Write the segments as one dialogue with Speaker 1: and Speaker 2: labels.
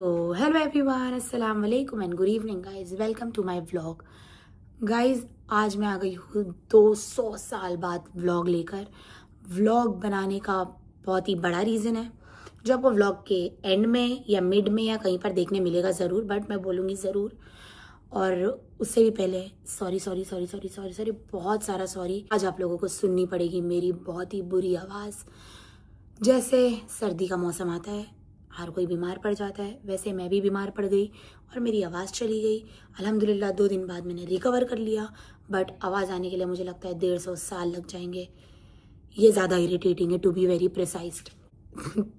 Speaker 1: तो hello everyone, अस्सलाम वालेकुम and good evening guys. Welcome to my vlog. Guys, आज मैं आ गई हूँ 200 साल बाद व्लॉग लेकर। व्लॉग बनाने का बहुत ही बड़ा रीज़न है जो आपको व्लॉग के एंड में या मिड में या कहीं पर देखने मिलेगा ज़रूर, बट मैं बोलूँगी ज़रूर। और उससे भी पहले sorry sorry sorry sorry sorry sorry, बहुत सारा सॉरी। आज आप लोगों को सुननी पड़ेगी मेरी बहुत ही बुरी आवाज़। जैसे सर्दी का मौसम आता है, हर कोई बीमार पड़ जाता है, वैसे मैं भी बीमार पड़ गई और मेरी आवाज़ चली गई। अल्हम्दुलिल्लाह 2 दिन बाद मैंने रिकवर कर लिया, बट आवाज़ आने के लिए मुझे लगता है 150 साल लग जाएंगे। ये ज़्यादा इरिटेटिंग है, टू बी वेरी प्रिसाइज्ड।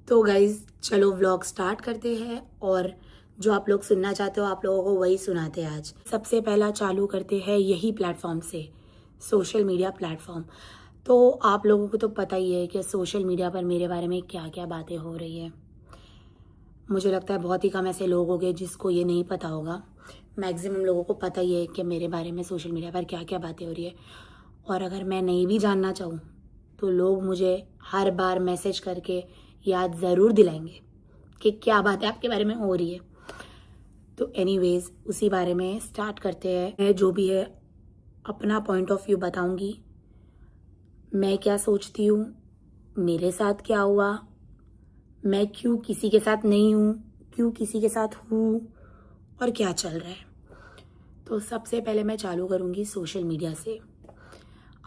Speaker 1: तो गाइज, चलो व्लॉग स्टार्ट करते हैं और जो आप लोग सुनना चाहते हो आप लोगों को वही सुनाते हैं। आज सबसे पहला चालू करते हैं यही प्लेटफॉर्म से, सोशल मीडिया प्लेटफॉर्म। तो आप लोगों को तो पता ही है कि सोशल मीडिया पर मेरे बारे में क्या क्या बातें हो रही है। मुझे लगता है बहुत ही कम ऐसे लोग होंगे जिसको ये नहीं पता होगा। मैक्सिमम लोगों को पता ही है कि मेरे बारे में सोशल मीडिया पर क्या क्या बातें हो रही है। और अगर मैं नहीं भी जानना चाहूँ तो लोग मुझे हर बार मैसेज करके याद ज़रूर दिलाएंगे कि क्या बात है आपके बारे में हो रही है। तो एनीवेज, उसी बारे में स्टार्ट करते हैं। मैं जो भी है अपना पॉइंट ऑफ व्यू बताऊंगी। मैं क्या सोचती हूँ, मेरे साथ क्या हुआ, मैं क्यों किसी के साथ नहीं हूँ, क्यों किसी के साथ हूँ, और क्या चल रहा है। तो सबसे पहले मैं चालू करूँगी सोशल मीडिया से।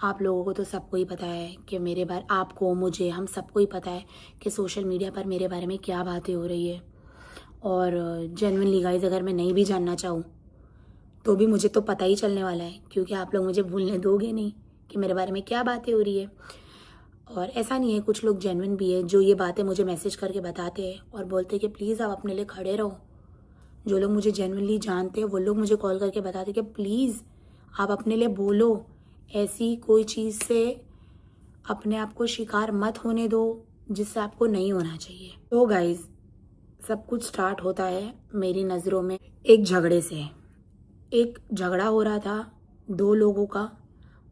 Speaker 1: आप लोगों को तो सबको ही पता है कि मेरे बारे, आपको, मुझे, हम सबको ही पता है कि सोशल मीडिया पर मेरे बारे में क्या बातें हो रही है। और जेन्युइनली गाइस, अगर मैं नहीं भी जानना चाहूँ तो भी मुझे तो पता ही चलने वाला है, क्योंकि आप लोग मुझे भूलने दोगे नहीं कि मेरे बारे में क्या बातें हो रही है। और ऐसा नहीं है, कुछ लोग जेन्युइन भी है जो ये बातें मुझे मैसेज करके बताते हैं और बोलते हैं कि प्लीज़ आप अपने लिए खड़े रहो। जो लोग मुझे जेन्युइनली जानते हैं वो लोग मुझे कॉल करके बताते हैं कि प्लीज़ आप अपने लिए बोलो, ऐसी कोई चीज़ से अपने आप को शिकार मत होने दो जिससे आपको नहीं होना चाहिए। तो गाइज, सब कुछ स्टार्ट होता है मेरी नज़रों में एक झगड़े से। एक झगड़ा हो रहा था 2 लोगों का,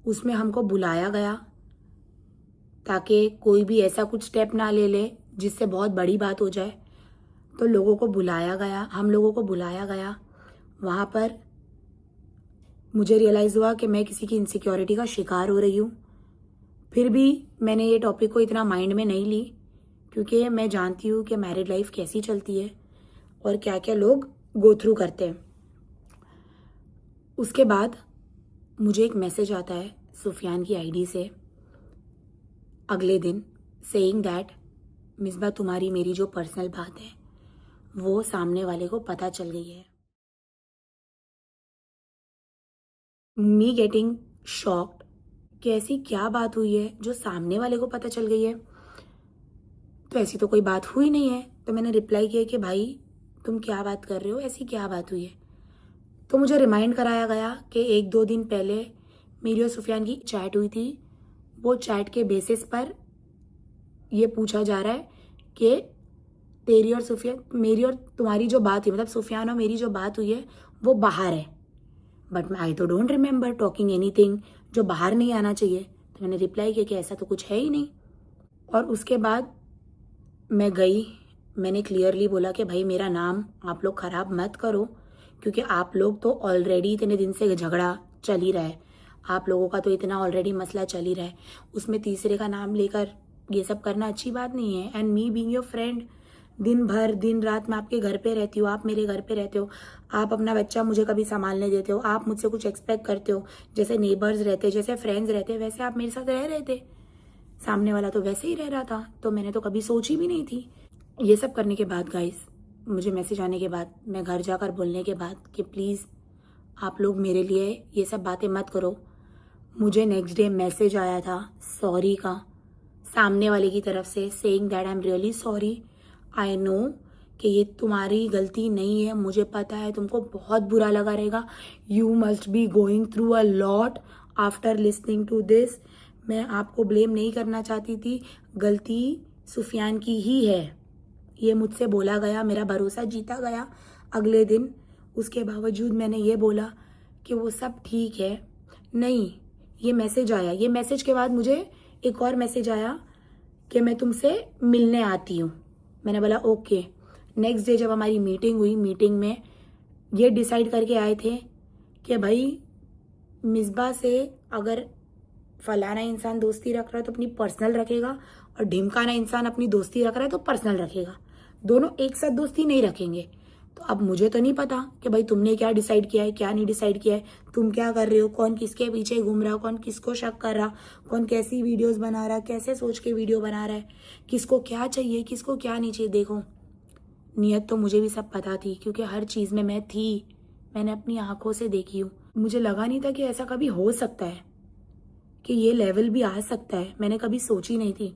Speaker 1: उसमें हमको बुलाया गया ताकि कोई भी ऐसा कुछ स्टेप ना ले ले जिससे बहुत बड़ी बात हो जाए। तो लोगों को बुलाया गया, हम लोगों को बुलाया गया। वहाँ पर मुझे रियलाइज़ हुआ कि मैं किसी की इनसिक्योरिटी का शिकार हो रही हूँ। फिर भी मैंने ये टॉपिक को इतना माइंड में नहीं ली, क्योंकि मैं जानती हूँ कि मैरिड लाइफ कैसी चलती है और क्या क्या लोग गो थ्रू करते हैं। उसके बाद मुझे एक मैसेज आता है सुफियान की आईडी से अगले दिन, सेइंग दैट मिसबा, तुम्हारी मेरी जो पर्सनल बात है वो सामने वाले को पता चल गई है। मी गेटिंग शॉक्ड कि ऐसी क्या बात हुई है जो सामने वाले को पता चल गई है। तो ऐसी तो कोई बात हुई नहीं है। तो मैंने रिप्लाई किया कि भाई तुम क्या बात कर रहे हो, ऐसी क्या बात हुई है। तो मुझे रिमाइंड कराया गया कि 1-2 दिन पहले मेरी और सुफियान की चैट हुई थी। वो चैट के बेसिस पर ये पूछा जा रहा है कि तेरी और सुफियान, मेरी और तुम्हारी जो बात हुई, मतलब सुफियान और मेरी जो बात हुई है वो बाहर है। बट आई तो डोंट रिमेंबर टॉकिंग एनीथिंग जो बाहर नहीं आना चाहिए। तो मैंने रिप्लाई किया कि ऐसा तो कुछ है ही नहीं। और उसके बाद मैं गई, मैंने क्लियरली बोला कि भाई मेरा नाम आप लोग ख़राब मत करो, क्योंकि आप लोग तो ऑलरेडी इतने दिन से झगड़ा चल ही रहा है। आप लोगों का तो इतना ऑलरेडी मसला चल ही रहा है, उसमें तीसरे का नाम लेकर ये सब करना अच्छी बात नहीं है। And me being your friend, दिन भर दिन रात मैं आपके घर पे रहती हूँ, आप मेरे घर पे रहते हो, आप अपना बच्चा मुझे कभी संभालने देते हो, आप मुझसे कुछ एक्सपेक्ट करते हो। जैसे नेबर्स रहते, जैसे फ्रेंड्स रहते, वैसे आप मेरे साथ रह रहे थे। सामने वाला तो वैसे ही रह रहा था, तो मैंने तो कभी सोची भी नहीं थी। ये सब करने के बाद गाइस, मुझे मैसेज आने के बाद, मैं घर जाकर बोलने के बाद कि प्लीज़ आप लोग मेरे लिए ये सब बातें मत करो, मुझे नेक्स्ट डे मैसेज आया था सॉरी का सामने वाले की तरफ से, saying that I am really sorry, I know कि ये तुम्हारी गलती नहीं है, मुझे पता है तुमको बहुत बुरा लगा रहेगा, you must be going through a lot after listening to this. मैं आपको ब्लेम नहीं करना चाहती थी, गलती सुफियान की ही है, ये मुझसे बोला गया, मेरा भरोसा जीता गया अगले दिन। उसके बावजूद मैंने ये बोला कि वो सब ठीक है। नहीं, ये मैसेज आया, ये मैसेज के बाद मुझे एक और मैसेज आया कि मैं तुमसे मिलने आती हूँ। मैंने बोला ओके। नेक्स्ट डे जब हमारी मीटिंग हुई, मीटिंग में ये डिसाइड करके आए थे कि भाई मिसबा से अगर फलाना इंसान दोस्ती रख रहा है तो अपनी पर्सनल रखेगा, और ढिमकाना इंसान अपनी दोस्ती रख रहा है तो पर्सनल रखेगा, दोनों एक साथ दोस्ती नहीं रखेंगे। तो अब मुझे तो नहीं पता कि भाई तुमने क्या डिसाइड किया है, क्या नहीं डिसाइड किया है, तुम क्या कर रहे हो, कौन किसके पीछे घूम रहा, कौन किसको शक कर रहा, कौन कैसी वीडियोस बना रहा, कैसे सोच के वीडियो बना रहा है, किसको क्या चाहिए, किसको क्या नहीं चाहिए। देखो, नियत तो मुझे भी सब पता थी, क्योंकि हर चीज़ में मैं थी, मैंने अपनी आंखों से देखी हूँ। मुझे लगा नहीं था कि ऐसा कभी हो सकता है, कि ये लेवल भी आ सकता है, मैंने कभी सोची नहीं थी।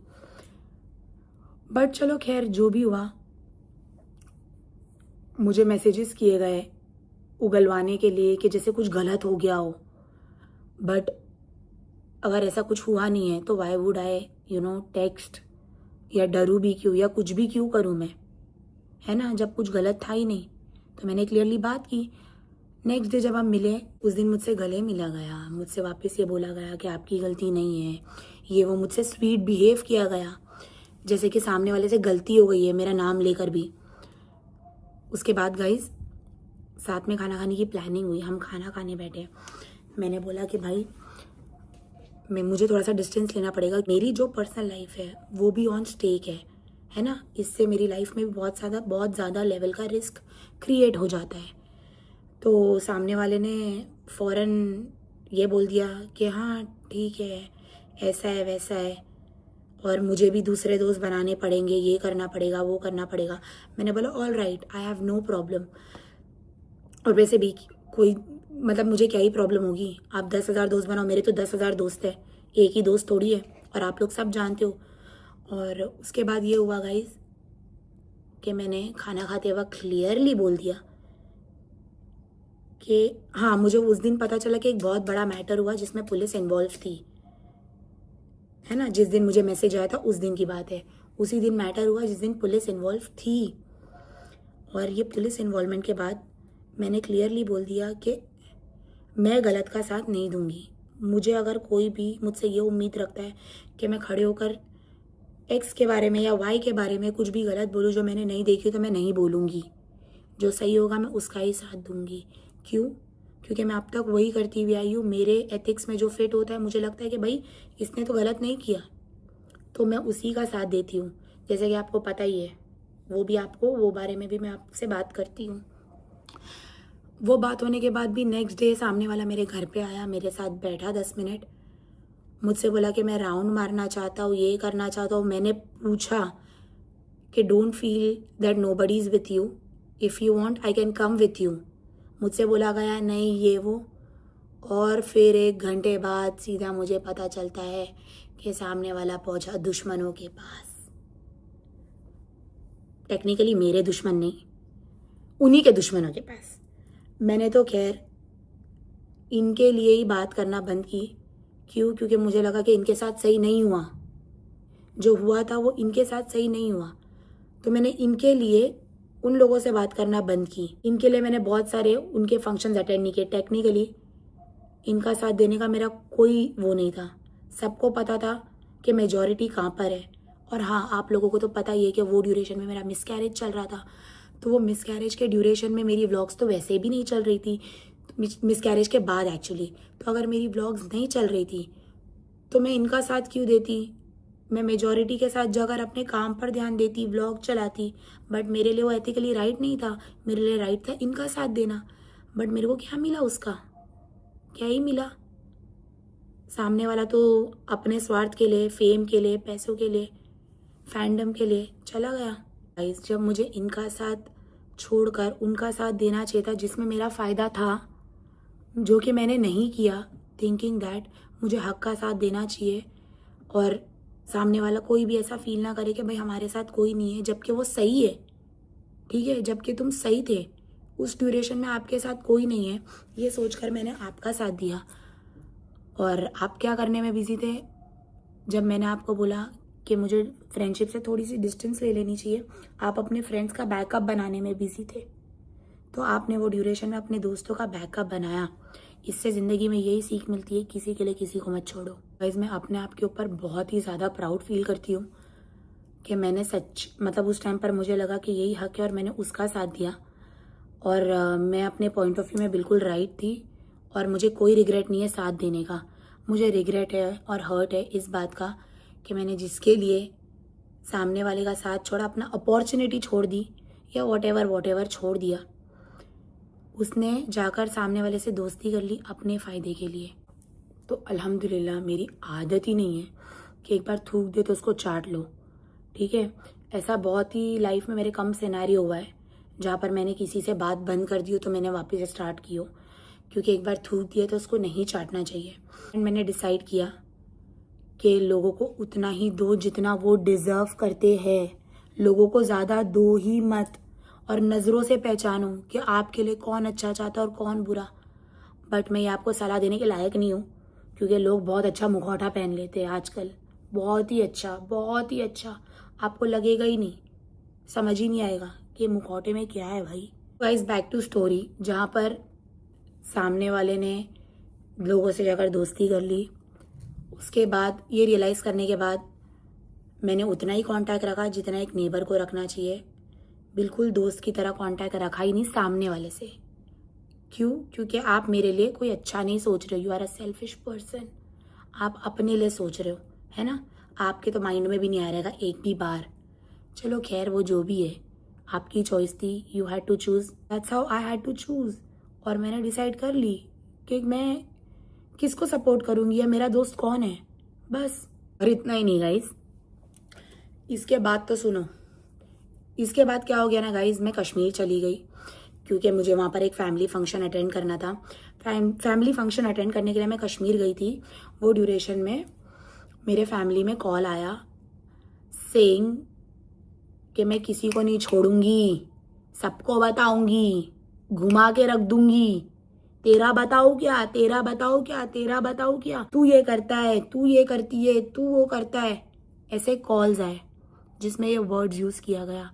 Speaker 1: बट चलो खैर, जो भी हुआ, मुझे मैसेजेस किए गए उगलवाने के लिए कि जैसे कुछ गलत हो गया हो। बट अगर ऐसा कुछ हुआ नहीं है तो वाई वुड आई टेक्स्ट, या डरू भी क्यों, या कुछ भी क्यों करूँ मैं, है ना, जब कुछ गलत था ही नहीं। तो मैंने क्लियरली बात की। नेक्स्ट डे जब हम मिले, उस दिन मुझसे गले मिला गया, मुझसे वापस ये बोला गया कि आपकी गलती नहीं है, ये वो, मुझसे स्वीट बिहेव किया गया, जैसे कि सामने वाले से गलती हो गई है मेरा नाम लेकर भी। उसके बाद गाइज साथ में खाना खाने की प्लानिंग हुई, हम खाना खाने बैठे। मैंने बोला कि भाई मुझे थोड़ा सा डिस्टेंस लेना पड़ेगा, मेरी जो पर्सनल लाइफ है वो भी ऑन स्टेक है ना, इससे मेरी लाइफ में भी बहुत ज़्यादा लेवल का रिस्क क्रिएट हो जाता है। तो सामने वाले ने फ़ौरन ये बोल दिया कि हाँ ठीक है, ऐसा है वैसा है, और मुझे भी दूसरे दोस्त बनाने पड़ेंगे, ये करना पड़ेगा, वो करना पड़ेगा। मैंने बोला all right, I have no problem. और वैसे भी कोई मतलब मुझे क्या ही प्रॉब्लम होगी, आप 10,000 दोस्त बनाओ, मेरे तो 10,000 दोस्त है, एक ही दोस्त थोड़ी है, और आप लोग सब जानते हो। और उसके बाद ये हुआ गाइस कि मैंने खाना खाते वक्त क्लियरली बोल दिया कि हाँ, मुझे उस दिन पता चला कि एक बहुत बड़ा मैटर हुआ जिसमें पुलिस इन्वॉल्व थी, है ना। जिस दिन मुझे मैसेज आया था उस दिन की बात है, उसी दिन मैटर हुआ जिस दिन पुलिस इन्वॉल्व थी। और ये पुलिस इन्वॉल्वमेंट के बाद मैंने क्लियरली बोल दिया कि मैं गलत का साथ नहीं दूंगी। मुझे अगर कोई भी मुझसे ये उम्मीद रखता है कि मैं खड़े होकर एक्स के बारे में या वाई के बारे में कुछ भी गलत बोलूँ जो मैंने नहीं देखी, तो मैं नहीं बोलूँगी। जो सही होगा मैं उसका ही साथ दूंगी। क्यों? क्योंकि मैं अब तक वही करती हुई आई हूँ। मेरे एथिक्स में जो फिट होता है, मुझे लगता है कि भाई इसने तो गलत नहीं किया, तो मैं उसी का साथ देती हूँ। जैसे कि आपको पता ही है, वो बारे में भी मैं आपसे बात करती हूँ। वो बात होने के बाद भी नेक्स्ट डे सामने वाला मेरे घर पे आया, मेरे साथ बैठा 10 मिनट, मुझसे बोला कि मैं राउंड मारना चाहता हूँ, ये करना चाहता हूँ। मैंने पूछा कि don't feel that nobody is with you, if you want I can come with you. मुझसे बोला गया नहीं ये वो, और फिर 1 घंटे बाद सीधा मुझे पता चलता है कि सामने वाला पहुंचा दुश्मनों के पास। टेक्निकली मेरे दुश्मन नहीं, उन्हीं के दुश्मनों के पास। मैंने तो खैर इनके लिए ही बात करना बंद की। क्यों? क्योंकि मुझे लगा कि इनके साथ सही नहीं हुआ, जो हुआ था वो इनके साथ सही नहीं हुआ। तो मैंने इनके लिए उन लोगों से बात करना बंद की। इनके लिए मैंने बहुत सारे उनके फंक्शंस अटेंड नहीं किए। टेक्निकली इनका साथ देने का मेरा कोई वो नहीं था। सबको पता था कि मेजॉरिटी कहाँ पर है। और हाँ, आप लोगों को तो पता ही है कि वो ड्यूरेशन में मेरा मिसकैरेज चल रहा था। तो वो मिसकैरेज के ड्यूरेशन में मेरी व्लॉग्स तो वैसे भी नहीं चल रही थी, मिसकैरेज के बाद एक्चुअली। तो अगर मेरी व्लॉग्स नहीं चल रही थी तो मैं इनका साथ क्यों देती? मैं मेजॉरिटी के साथ जाकर अपने काम पर ध्यान देती, व्लॉग चलाती। बट मेरे लिए वो एथिकली राइट नहीं था। मेरे लिए राइट था इनका साथ देना। बट मेरे को क्या मिला उसका? क्या ही मिला? सामने वाला तो अपने स्वार्थ के लिए, फेम के लिए, पैसों के लिए, फैंडम के लिए चला गया। गाइस, जब मुझे इनका साथ छोड़कर उनका साथ देना चाहिए था जिसमें मेरा फ़ायदा था, जो कि मैंने नहीं किया, थिंकिंग दैट मुझे हक का साथ देना चाहिए और सामने वाला कोई भी ऐसा फील ना करे कि भाई हमारे साथ कोई नहीं है, जबकि वो सही है। ठीक है, जबकि तुम सही थे, उस ड्यूरेशन में आपके साथ कोई नहीं है, ये सोचकर मैंने आपका साथ दिया। और आप क्या करने में बिजी थे? जब मैंने आपको बोला कि मुझे फ्रेंडशिप से थोड़ी सी डिस्टेंस ले लेनी चाहिए, आप अपने फ्रेंड्स का बैकअप बनाने में बिजी थे। तो आपने वो ड्यूरेशन में अपने दोस्तों का बैकअप बनाया। इससे ज़िंदगी में यही सीख मिलती है, किसी के लिए किसी को मत छोड़ो। गाइस, मैं अपने आप के ऊपर बहुत ही ज़्यादा प्राउड फील करती हूँ कि मैंने सच मतलब उस टाइम पर मुझे लगा कि यही हक है और मैंने उसका साथ दिया। और मैं अपने पॉइंट ऑफ व्यू में बिल्कुल राइट थी और मुझे कोई रिग्रेट नहीं है साथ देने का। मुझे रिग्रेट है और हर्ट है इस बात का कि मैंने जिसके लिए सामने वाले का साथ छोड़ा, अपना अपॉर्चुनिटी छोड़ दी या वॉट एवर छोड़ दिया, उसने जाकर सामने वाले से दोस्ती कर ली अपने फ़ायदे के लिए। तो अल्हम्दुलिल्लाह मेरी आदत ही नहीं है कि एक बार थूक दे तो उसको चाट लो, ठीक है। ऐसा बहुत ही लाइफ में मेरे कम सिनेरियो हुआ है जहाँ पर मैंने किसी से बात बंद कर दी हो तो मैंने वापस स्टार्ट की हो, क्योंकि एक बार थूक दिया तो उसको नहीं चाटना चाहिए। एंड मैंने डिसाइड किया कि लोगों को उतना ही दो जितना वो डिज़र्व करते हैं, लोगों को ज़्यादा दो ही मत, और नज़रों से पहचानो कि आपके लिए कौन अच्छा चाहता है और कौन बुरा। बट मैं ये आपको सलाह देने के लायक नहीं हूँ, क्योंकि लोग बहुत अच्छा मुखौटा पहन लेते हैं आजकल, बहुत ही अच्छा, बहुत ही अच्छा। आपको लगेगा ही नहीं, समझ ही नहीं आएगा कि मुखौटे में क्या है भाई। गाइस बैक टू स्टोरी, जहाँ पर सामने वाले ने लोगों से जाकर दोस्ती कर ली, उसके बाद ये रियलाइज़ करने के बाद मैंने उतना ही कांटेक्ट रखा जितना एक नेबर को रखना चाहिए। बिल्कुल दोस्त की तरह कांटेक्ट रखा ही नहीं सामने वाले से। क्यों? क्योंकि आप मेरे लिए कोई अच्छा नहीं सोच रहे हो, you are a selfish person. आप अपने लिए सोच रहे हो, है ना। आपके तो माइंड में भी नहीं आ रहेगा एक भी बार। चलो खैर, वो जो भी है, आपकी चॉइस थी, you had to choose, that's how I had to choose. और मैंने डिसाइड कर ली कि मैं किसको सपोर्ट करूँगी या मेरा दोस्त कौन है, बस। और इतना ही नहीं गाइज, इसके बाद तो सुनो, इसके बाद क्या हो गया ना गाइज, मैं कश्मीर चली गई क्योंकि मुझे वहाँ पर एक फैमिली फंक्शन अटेंड करना था। फैमिली फंक्शन अटेंड करने के लिए मैं कश्मीर गई थी। वो ड्यूरेशन में मेरे फैमिली में कॉल आया सेइंग कि मैं किसी को नहीं छोड़ूंगी, सबको बताऊंगी, घुमा के रख दूंगी, तेरा बताओ क्या, तेरा बताओ क्या, तेरा बताओ क्या, तू ये करता है, तू ये करती है, तू वो करता है। ऐसे कॉल्स आए जिसमें ये वर्ड्स यूज़ किया गया।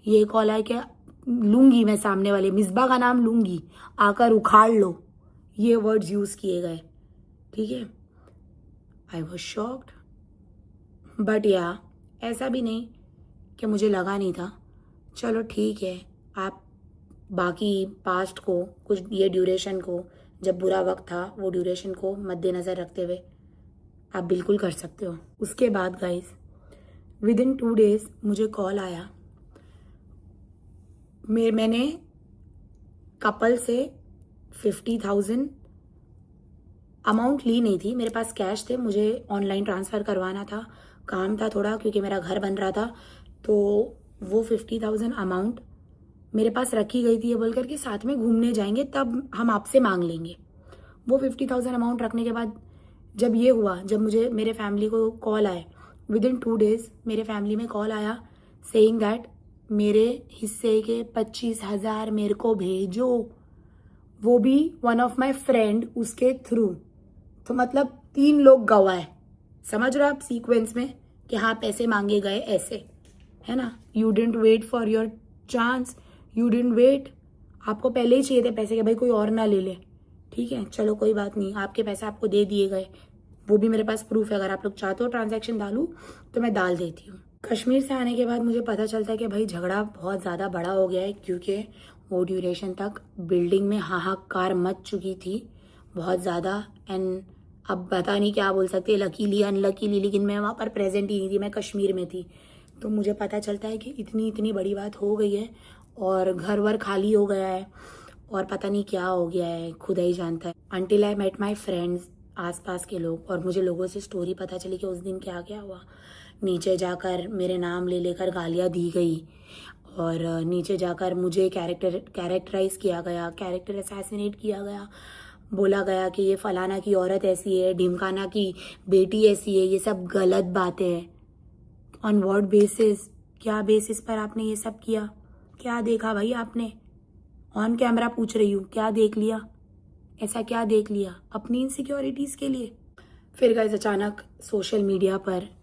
Speaker 1: ये कॉल आया कि लूंगी मैं सामने वाले, मिसबा का नाम लूंगी, आकर उखाड़ लो, ये वर्ड्स यूज़ किए गए, ठीक है। आई वॉज शॉक्ड, बट या ऐसा भी नहीं कि मुझे लगा नहीं था। चलो ठीक है, आप बाकी पास्ट को, कुछ ये ड्यूरेशन को, जब बुरा वक्त था वो ड्यूरेशन को मद्देनज़र रखते हुए आप बिल्कुल कर सकते हो। उसके बाद गाइस विद इन 2 days मुझे कॉल आया। मैंने कपल से 50,000 अमाउंट ली नहीं थी, मेरे पास कैश थे, मुझे ऑनलाइन ट्रांसफ़र करवाना था, काम था थोड़ा क्योंकि मेरा घर बन रहा था। तो वो 50,000 अमाउंट मेरे पास रखी गई थी, ये बोल कर के साथ में घूमने जाएंगे तब हम आपसे मांग लेंगे। वो 50,000 अमाउंट रखने के बाद जब ये हुआ, जब मुझे मेरे फैमिली को कॉल आए, विद इन 2 days मेरे फैमिली में कॉल आया सेइंग दैट मेरे हिस्से के 25,000 मेरे को भेजो, वो भी वन ऑफ माई फ्रेंड उसके थ्रू। तो मतलब 3 लोग गवाह, समझ रहे हो आप सीक्वेंस में कि हाँ पैसे मांगे गए ऐसे, है ना। You didn't wait for your chance, you didn't wait, आपको पहले ही चाहिए थे पैसे कि भाई कोई और ना ले ले, ठीक है। चलो कोई बात नहीं, आपके पैसे आपको दे दिए गए, वो भी मेरे पास प्रूफ है, अगर आप लोग चाहते हो ट्रांजैक्शन डालूं तो मैं डाल देती हूँ। कश्मीर से आने के बाद मुझे पता चलता है कि भाई झगड़ा बहुत ज़्यादा बड़ा हो गया है, क्योंकि वो ड्यूरेशन तक बिल्डिंग में हाहाकार मच चुकी थी बहुत ज़्यादा। एंड अब पता नहीं क्या बोल सकते, लकीली अनलकीली, लेकिन मैं वहाँ पर प्रेजेंट ही नहीं थी, मैं कश्मीर में थी। तो मुझे पता चलता है कि इतनी बड़ी बात हो गई है और घर वर खाली हो गया है और पता नहीं क्या हो गया है, खुदा ही जानता है। Until I met my friends, आसपास के लोग, और मुझे लोगों से स्टोरी पता चली कि उस दिन क्या क्या हुआ। नीचे जाकर मेरे नाम ले लेकर गालियाँ दी गई और नीचे जाकर मुझे कैरेक्टराइज किया गया, कैरेक्टर असैसिनेट किया गया, बोला गया कि ये फलाना की औरत ऐसी है, ढिमकाना की बेटी ऐसी है। ये सब गलत बातें हैं। ऑन व्हाट बेसिस, क्या बेसिस पर आपने ये सब किया, क्या देखा भाई आपने? ऑन कैमरा पूछ रही हूँ, क्या देख लिया, ऐसा क्या देख लिया अपनी इनसिक्योरिटीज़ के लिए? फिर गाइस अचानक सोशल मीडिया पर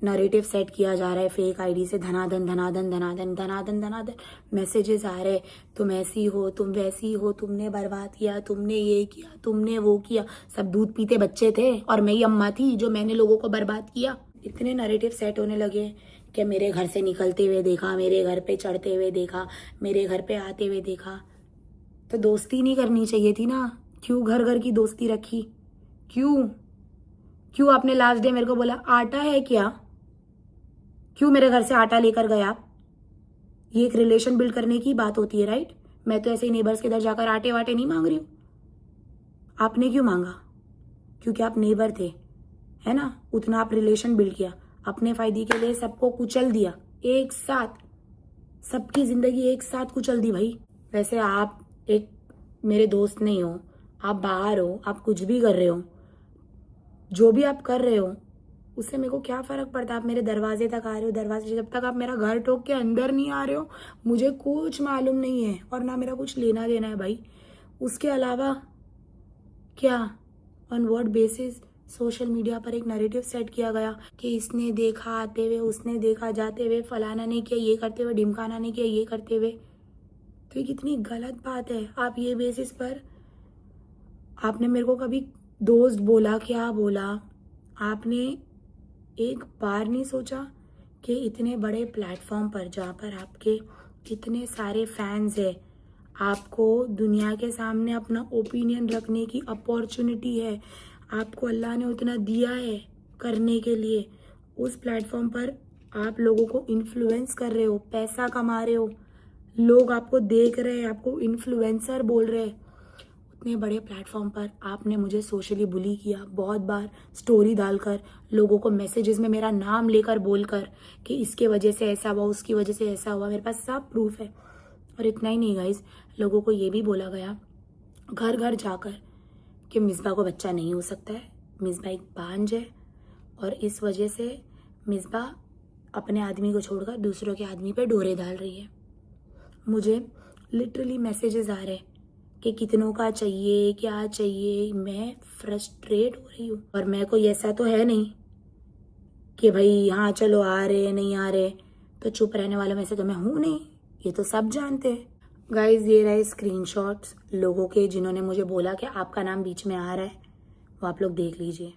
Speaker 1: नरेटिव सेट किया जा रहा है फेक आईडी से, धनाधन धनाधन धनाधन धनाधन धनाधन मैसेजेस आ रहे, तुम ऐसी हो, तुम वैसी हो, तुमने बर्बाद किया, तुमने ये किया, तुमने वो किया। सब दूध पीते बच्चे थे और मैं ही अम्मा थी जो मैंने लोगों को बर्बाद किया। इतने नरेटिव सेट होने लगे कि मेरे घर से निकलते हुए देखा, मेरे घर पे चढ़ते हुए देखा, मेरे घर पे आते हुए देखा। तो दोस्ती नहीं करनी चाहिए थी ना? क्यों घर घर की दोस्ती रखी? क्यों क्यों आपने लास्ट डे मेरे को बोला आटा है क्या? क्यों मेरे घर से आटा लेकर गए आप? ये एक रिलेशन बिल्ड करने की बात होती है, राइट? मैं तो ऐसे ही नेबर्स के इधर जाकर आटे वाटे नहीं मांग रही हूँ। आपने क्यों मांगा? क्योंकि आप नेबर थे, है ना? उतना आप रिलेशन बिल्ड किया, अपने फायदे के लिए सबको कुचल दिया एक साथ, सबकी जिंदगी एक साथ कुचल दी भाई। वैसे आप एक मेरे दोस्त नहीं हो, आप बाहर हो, आप कुछ भी कर रहे हो, जो भी आप कर रहे हो उससे मेरे को क्या फर्क पड़ता है? आप मेरे दरवाजे तक आ रहे हो, दरवाजे से जब तक आप मेरा घर ठोक के अंदर नहीं आ रहे हो मुझे कुछ मालूम नहीं है, और ना मेरा कुछ लेना देना है भाई। उसके अलावा क्या, on what basis social media पर एक नैरेटिव सेट किया गया कि इसने देखा आते हुए, उसने देखा जाते हुए, फलाना ने किया ये करते हुए, ढिमकाना ने किया ये करते हुए। तो ये कितनी गलत बात है। आप ये बेसिस पर, आपने मेरे को कभी दोस्त बोला, क्या बोला? आपने एक बार नहीं सोचा कि इतने बड़े प्लेटफॉर्म पर जहाँ पर आपके इतने सारे फैंस हैं, आपको दुनिया के सामने अपना ओपिनियन रखने की अपॉर्चुनिटी है, आपको अल्लाह ने उतना दिया है करने के लिए, उस प्लेटफॉर्म पर आप लोगों को इन्फ्लुएंस कर रहे हो, पैसा कमा रहे हो, लोग आपको देख रहे हैं, आपको इन्फ्लुएंसर बोल रहे हैं। इतने बड़े प्लेटफॉर्म पर आपने मुझे सोशली बुली किया, बहुत बार स्टोरी डालकर, लोगों को मैसेजेस में मेरा नाम लेकर बोलकर कि इसके वजह से ऐसा हुआ, उसकी वजह से ऐसा हुआ। मेरे पास सब प्रूफ है। और इतना ही नहीं गाइस, लोगों को ये भी बोला गया घर घर जाकर कि मिसबा को बच्चा नहीं हो सकता है, मिसबा एक बांझ है, और इस वजह से मिसबा अपने आदमी को छोड़कर दूसरों के आदमी पे डोरे डाल रही है। मुझे लिटरली मैसेजेस आ रहे हैं कि कितनों का चाहिए, क्या चाहिए। मैं फ्रस्ट्रेट हो रही हूँ। और मैं कोई ऐसा तो है नहीं कि भाई हाँ चलो आ रहे नहीं आ रहे तो चुप रहने वालों में से तो मैं हूँ नहीं, ये तो सब जानते हैं। गाइज ये रहे स्क्रीनशॉट्स लोगों के जिन्होंने मुझे बोला कि आपका नाम बीच में आ रहा है, वो आप लोग देख लीजिए।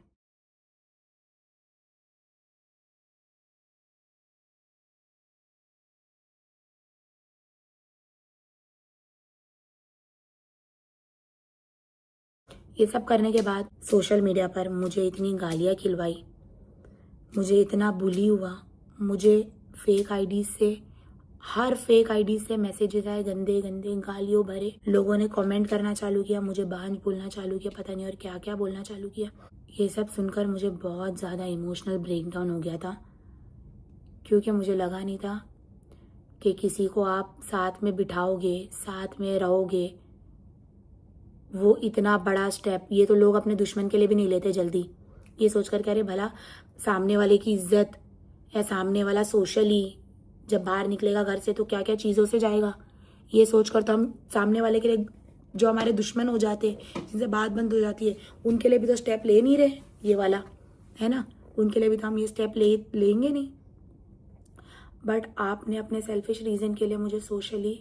Speaker 1: ये सब करने के बाद सोशल मीडिया पर मुझे इतनी गालियाँ खिलवाई, मुझे इतना बुली हुआ, मुझे फेक आईडी से, हर फेक आईडी से मैसेजेस आए, गंदे गंदे गालियों भरे। लोगों ने कमेंट करना चालू किया, मुझे बांझ बोलना चालू किया, पता नहीं और क्या क्या बोलना चालू किया। ये सब सुनकर मुझे बहुत ज़्यादा इमोशनल ब्रेकडाउन हो गया था, क्योंकि मुझे लगा नहीं था कि किसी को आप साथ में बिठाओगे, साथ में रहोगे। वो इतना बड़ा स्टेप, ये तो लोग अपने दुश्मन के लिए भी नहीं लेते जल्दी, ये सोचकर कह रहे भला सामने वाले की इज्जत, या सामने वाला सोशली जब बाहर निकलेगा घर से तो क्या क्या चीज़ों से जाएगा। ये सोचकर तो हम सामने वाले के लिए, जो हमारे दुश्मन हो जाते हैं, जिनसे बात बंद हो जाती है, उनके लिए भी तो स्टेप ले नहीं रहे ये वाला, है ना? उनके लिए भी तो हम ये स्टेप लेंगे नहीं। बट आपने अपने सेल्फिश रीज़न के लिए मुझे सोशली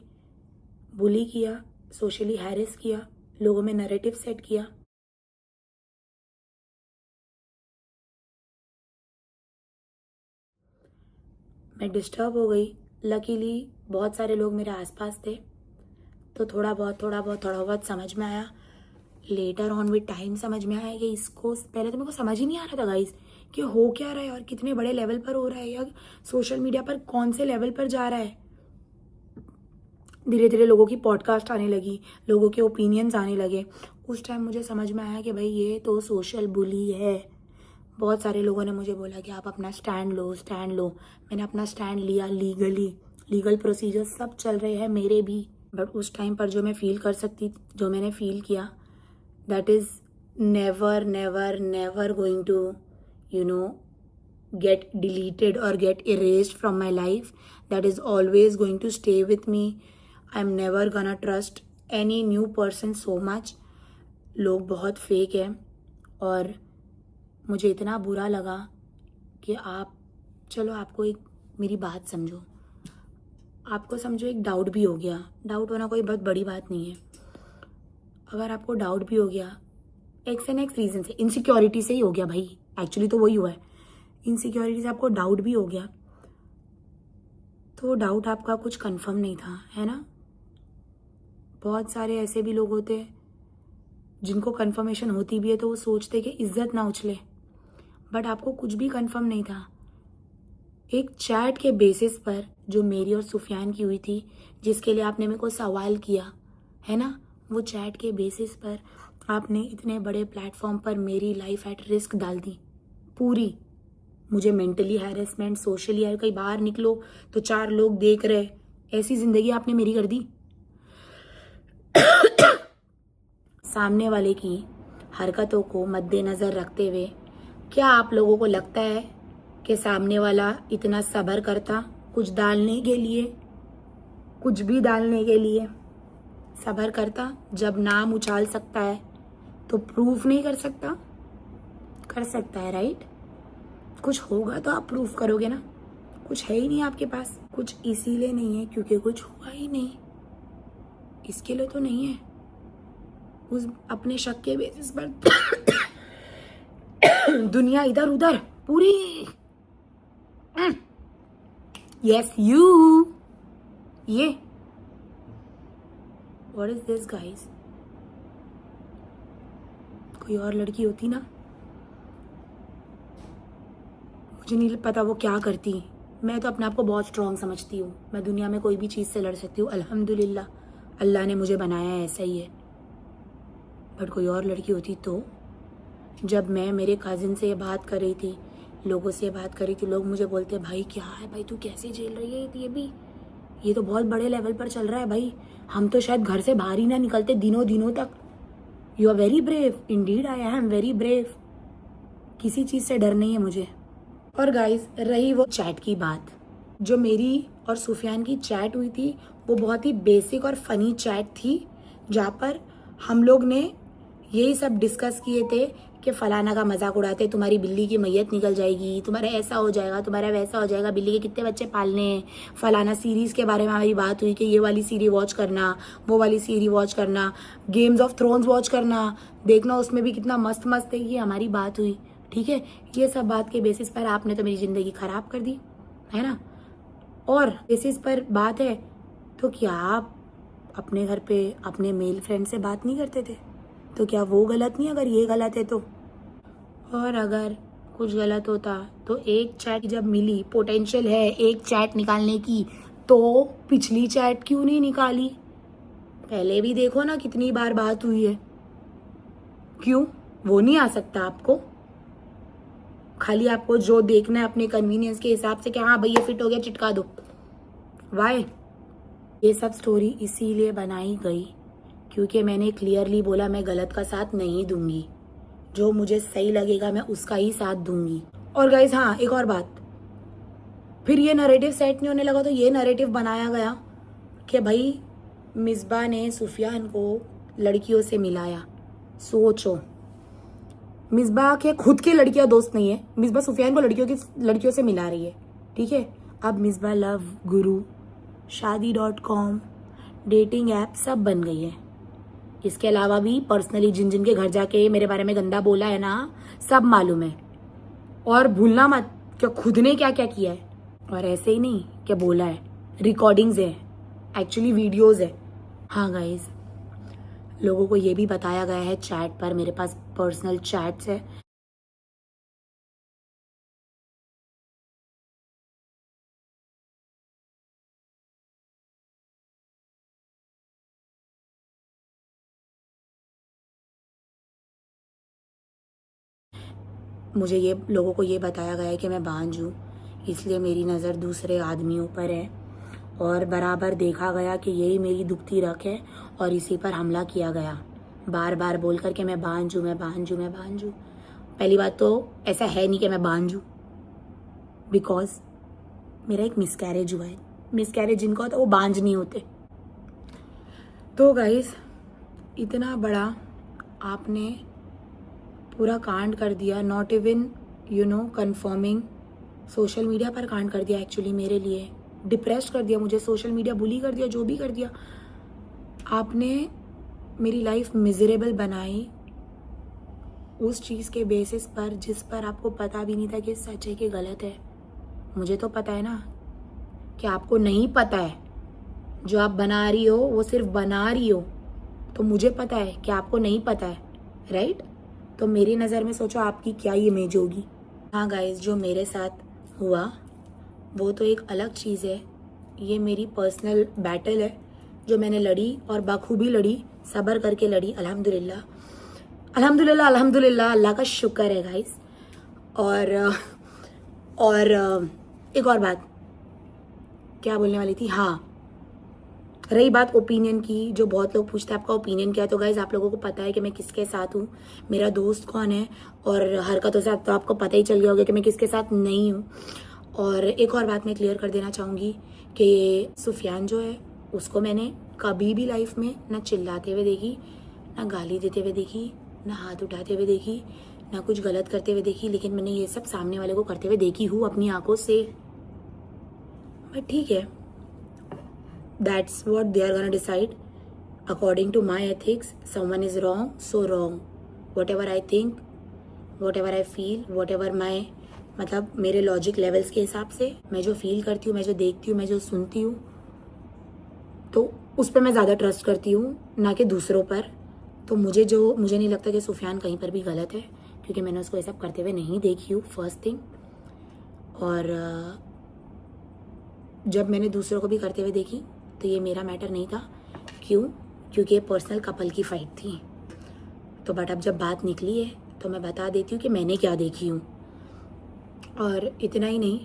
Speaker 1: बुली किया, सोशली हैरेस किया, लोगों में नैरेटिव सेट किया। मैं डिस्टर्ब हो गई। लकीली बहुत सारे लोग मेरे आसपास थे, तो थोड़ा बहुत समझ में आया। लेटर ऑन विद टाइम समझ में आया कि इसको, पहले तो मेरे को समझ ही नहीं आ रहा था गाइस कि हो क्या रहा है और कितने बड़े लेवल पर हो रहा है, या सोशल मीडिया पर कौन से लेवल पर जा रहा है। धीरे धीरे लोगों की पॉडकास्ट आने लगी, लोगों के ओपिनियंस आने लगे। उस टाइम मुझे समझ में आया कि भाई ये तो सोशल बुली है। बहुत सारे लोगों ने मुझे बोला कि आप अपना स्टैंड लो, स्टैंड लो। मैंने अपना स्टैंड लिया, लीगल प्रोसीजर सब चल रहे हैं मेरे भी। बट उस टाइम पर जो मैं फील कर सकती, जो मैंने फील किया, that is never never never going to get deleted or get erased from my life. That is always going to stay with me. I'm never gonna trust any new person so much. लोग बहुत fake हैं, और मुझे इतना बुरा लगा कि आप, चलो आपको एक मेरी बात समझो, आपको समझो एक डाउट भी हो गया। डाउट होना कोई बहुत बड़ी बात नहीं है। अगर आपको डाउट भी हो गया एक्स एंड एक्स रीज़न से, इनसिक्योरिटी से ही हो गया भाई, एक्चुअली तो वही हुआ है, इनसिक्योरिटी से आपको डाउट भी हो गया, तो वो डाउट आपका कुछ कंफर्म नहीं था, है ना। बहुत सारे ऐसे भी लोग होते हैं जिनको कंफर्मेशन होती भी है तो वो सोचते कि इज्जत ना उछले, बट आपको कुछ भी कंफर्म नहीं था। एक चैट के बेसिस पर जो मेरी और सुफियान की हुई थी, जिसके लिए आपने मेरे को सवाल किया, है ना, वो चैट के बेसिस पर आपने इतने बड़े प्लेटफॉर्म पर मेरी लाइफ एट रिस्क डाल दी पूरी। मुझे मेंटली हैरेसमेंट, सोशली, कहीं बाहर निकलो तो 4 लोग देख रहे, ऐसी जिंदगी आपने मेरी कर दी। सामने वाले की हरकतों को मद्देनजर रखते हुए क्या आप लोगों को लगता है कि सामने वाला इतना सब्र करता कुछ डालने के लिए, कुछ भी डालने के लिए सब्र करता? जब नाम उछाल सकता है तो प्रूफ नहीं कर सकता? कर सकता है, राइट? कुछ होगा तो आप प्रूफ करोगे ना। कुछ है ही नहीं आपके पास। कुछ इसीलिए नहीं है क्योंकि कुछ हुआ ही नहीं, इसके लिए तो नहीं है। उस अपने शक के बेसिस पर दुनिया इधर उधर पूरी। यस यू, ये व्हाट इज दिस गाइस? कोई और लड़की होती ना, मुझे नहीं पता वो क्या करती। मैं तो अपने आप को बहुत स्ट्रांग समझती हूँ, मैं दुनिया में कोई भी चीज़ से लड़ सकती हूँ। अल्हम्दुलिल्लाह, अल्लाह ने मुझे बनाया है, ऐसा ही है। बट कोई और लड़की होती तो, जब मैं मेरे कज़िन से बात कर रही थी, लोगों से बात कर रही थी, लोग मुझे बोलते भाई क्या है भाई, तू कैसे झेल रही है ये भी, ये तो बहुत बड़े लेवल पर चल रहा है भाई, हम तो शायद घर से बाहर ही ना निकलते दिनों दिनों तक। You are very brave, indeed I am very brave. किसी चीज़ से डर नहीं है मुझे। और गाइस, रही वो चैट की बात, जो मेरी और सुफियान की चैट हुई थी, वो बहुत ही बेसिक और फनी चैट थी, जहाँ पर हम लोग ने यही सब डिस्कस किए थे कि फलाना का मजाक उड़ाते, तुम्हारी बिल्ली की मैयत निकल जाएगी, तुम्हारा ऐसा हो जाएगा, तुम्हारा वैसा हो जाएगा, बिल्ली के कितने बच्चे पालने हैं। फलाना सीरीज़ के बारे में हमारी बात हुई कि ये वाली सीरीज वॉच करना, वो वाली सीरीज वॉच करना, गेम्स ऑफ थ्रोन्स वॉच करना, देखना उसमें भी कितना मस्त मस्त है, ये हमारी बात हुई। ठीक है, ये सब बात के बेसिस पर आपने तो मेरी ज़िंदगी ख़राब कर दी, है ना। और बेसिस पर बात है तो क्या आप अपने घर पे अपने मेल फ्रेंड से बात नहीं करते थे? तो क्या वो गलत नहीं, अगर ये गलत है तो? और अगर कुछ गलत होता तो एक चैट जब मिली, पोटेंशियल है एक चैट निकालने की, तो पिछली चैट क्यों नहीं निकाली? पहले भी देखो ना कितनी बार बात हुई है। क्यों वो नहीं आ सकता आपको? खाली आपको जो देखना है अपने कन्वीनियंस के हिसाब से कि हाँ भाई ये फिट हो गया, चिटका दो। वाई? ये सब स्टोरी इसीलिए बनाई गई क्योंकि मैंने क्लियरली बोला मैं गलत का साथ नहीं दूंगी, जो मुझे सही लगेगा मैं उसका ही साथ दूंगी। और गाइस हाँ, एक और बात, फिर ये नरेटिव सेट नहीं होने लगा तो ये नरेटिव बनाया गया कि भाई मिसबा ने सुफियान को लड़कियों से मिलाया। सोचो, मिसबा के खुद की लड़कियां दोस्त नहीं है, मिसबा सुफियान को लड़कियों से मिला रही है। ठीक है, अब मिसबा लव गुरु, शादी.com, डेटिंग ऐप सब बन गई है। इसके अलावा भी पर्सनली जिन जिन के घर जाके मेरे बारे में गंदा बोला है ना, सब मालूम है। और भूलना मत कि खुद ने क्या क्या किया है, और ऐसे ही नहीं क्या बोला है, रिकॉर्डिंग्स है, एक्चुअली वीडियोस है। हाँ गाइज, लोगों को ये भी बताया गया है चैट पर, मेरे पास पर्सनल चैट्स है, मुझे ये लोगों को ये बताया गया है कि मैं बांझ हूँ, इसलिए मेरी नज़र दूसरे आदमियों पर है, और बराबर देखा गया कि यही मेरी दुखती रख है और इसी पर हमला किया गया, बार बार बोल कर के मैं बांझ हूँ, मैं बांझ हूँ, मैं बांझ हूँ। पहली बात तो ऐसा है नहीं कि मैं बांझ हूँ, बिकॉज मेरा एक मिसकैरेज हुआ है। मिसकैरेज जिनको होता है वो बांझ नहीं होते। तो गाइस, इतना बड़ा आपने पूरा कांड कर दिया, not even confirming, social media पर कांड कर दिया, एक्चुअली मेरे लिए डिप्रेस कर दिया, मुझे सोशल मीडिया बुली कर दिया, जो भी कर दिया आपने, मेरी लाइफ मिजरेबल बनाई उस चीज़ के बेसिस पर जिस पर आपको पता भी नहीं था कि सच है कि गलत है। मुझे तो पता है ना कि आपको नहीं पता है जो आप बना रही हो वो सिर्फ बना रही हो, तो मुझे पता है कि आपको नहीं पता है, राइट? तो मेरी नज़र में सोचो आपकी क्या इमेज होगी। हाँ गाइस, जो मेरे साथ हुआ वो तो एक अलग चीज़ है, ये मेरी पर्सनल बैटल है जो मैंने लड़ी और बखूबी लड़ी, सब्र करके लड़ी। अल्हम्दुलिल्लाह अल्हम्दुलिल्लाह अल्हम्दुलिल्लाह, अल्लाह का शुक्र है गाइस। और एक और बात क्या बोलने वाली थी, हाँ, रही बात ओपिनियन की, जो बहुत लोग पूछते हैं आपका ओपिनियन क्या है, तो गाइज आप लोगों को पता है कि मैं किसके साथ हूँ, मेरा दोस्त कौन है, और हरकतों से तो आपको पता ही चल गया होगा कि मैं किसके साथ नहीं हूँ। और एक और बात मैं क्लियर कर देना चाहूँगी कि सुफियान जो है उसको मैंने कभी भी लाइफ में ना चिल्लाते हुए देखी, ना गाली देते हुए देखी, ना हाथ उठाते हुए देखी, ना कुछ गलत करते हुए देखी, लेकिन मैंने ये सब सामने वाले को करते हुए देखी हूँ अपनी आंखों से। बट ठीक है, that's what they are gonna decide according to my ethics. Someone is wrong, so wrong. Whatever I think, whatever I feel, whatever my मतलब मेरे लॉजिक लेवल्स के हिसाब से मैं जो फील करती हूँ, मैं जो देखती हूँ, मैं जो सुनती हूँ, तो उस पर मैं ज़्यादा ट्रस्ट करती हूँ ना कि दूसरों पर। तो मुझे नहीं लगता कि सुफियान कहीं पर भी गलत है, क्योंकि मैंने उसको ये सब करते हुए नहीं देखी हूँ, फर्स्ट थिंग। और जब मैंने दूसरों को भी करते हुए देखी तो ये मेरा मैटर नहीं था। क्यों? क्योंकि ये पर्सनल कपल की फाइट थी। तो बट अब जब बात निकली है तो मैं बता देती हूँ कि मैंने क्या देखी हूँ। और इतना ही नहीं,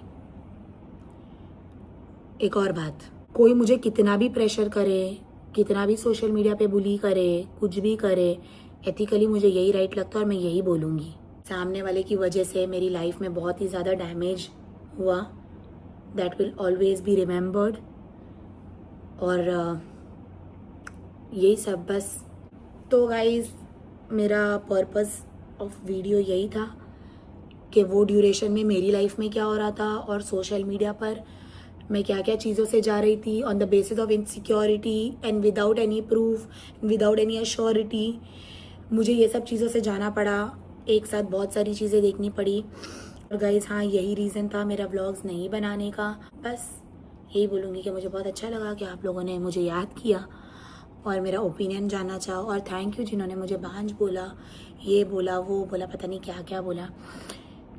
Speaker 1: एक और बात, कोई मुझे कितना भी प्रेशर करे, कितना भी सोशल मीडिया पे बुली करे, कुछ भी करे, एथिकली मुझे यही राइट लगता है और मैं यही बोलूँगी। सामने वाले की वजह से मेरी लाइफ में बहुत ही ज़्यादा डैमेज हुआ, that will always be remembered. और यही सब बस। तो गाइज, मेरा पर्पस ऑफ वीडियो यही था कि वो ड्यूरेशन में मेरी लाइफ में क्या हो रहा था और सोशल मीडिया पर मैं क्या क्या चीज़ों से जा रही थी on the basis of insecurity and without any proof, without any assurity. मुझे ये सब चीज़ों से जाना पड़ा, एक साथ बहुत सारी चीज़ें देखनी पड़ी। और गाइज हाँ, यही रीज़न था मेरा व्लॉग्स नहीं बनाने का। बस यही बोलूँगी कि मुझे बहुत अच्छा लगा कि आप लोगों ने मुझे याद किया और मेरा ओपिनियन जानना चाहो। और थैंक यू जिन्होंने मुझे बांझ बोला, ये बोला, वो बोला, पता नहीं क्या क्या बोला।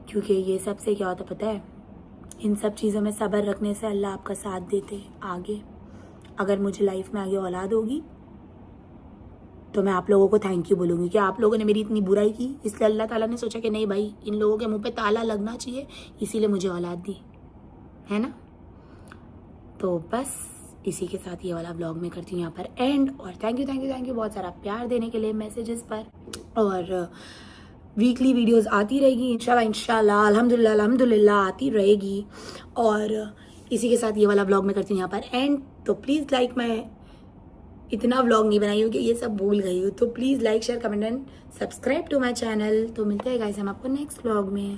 Speaker 1: क्योंकि ये सब से क्या होता पता है, इन सब चीज़ों में सब्र रखने से अल्लाह आपका साथ देते आगे। अगर मुझे लाइफ में आगे औलाद होगी तो मैं आप लोगों को थैंक यू बोलूँगी कि आप लोगों ने मेरी इतनी बुराई की, इसलिए अल्लाह ताला ने सोचा कि नहीं भाई, इन लोगों के मुँह पे ताला लगना चाहिए, इसीलिए मुझे औलाद दी, है ना। तो बस इसी के साथ ये वाला व्लॉग मैं करती हूँ यहाँ पर एंड। और थैंक यू बहुत सारा प्यार देने के लिए मैसेजेस पर। और वीकली वीडियोस आती रहेगी इंशाल्लाह अल्हम्दुलिल्लाह आती रहेगी। और इसी के साथ ये वाला व्लॉग मैं करती हूँ यहाँ पर एंड। तो प्लीज़ लाइक, मैं इतना व्लॉग नहीं बनाई हूँ कि ये सब भूल गई हूँ, तो please like, share, comment and subscribe to my channel. तो मिलते हैं गाइस हम आपको नेक्स्ट व्लॉग में।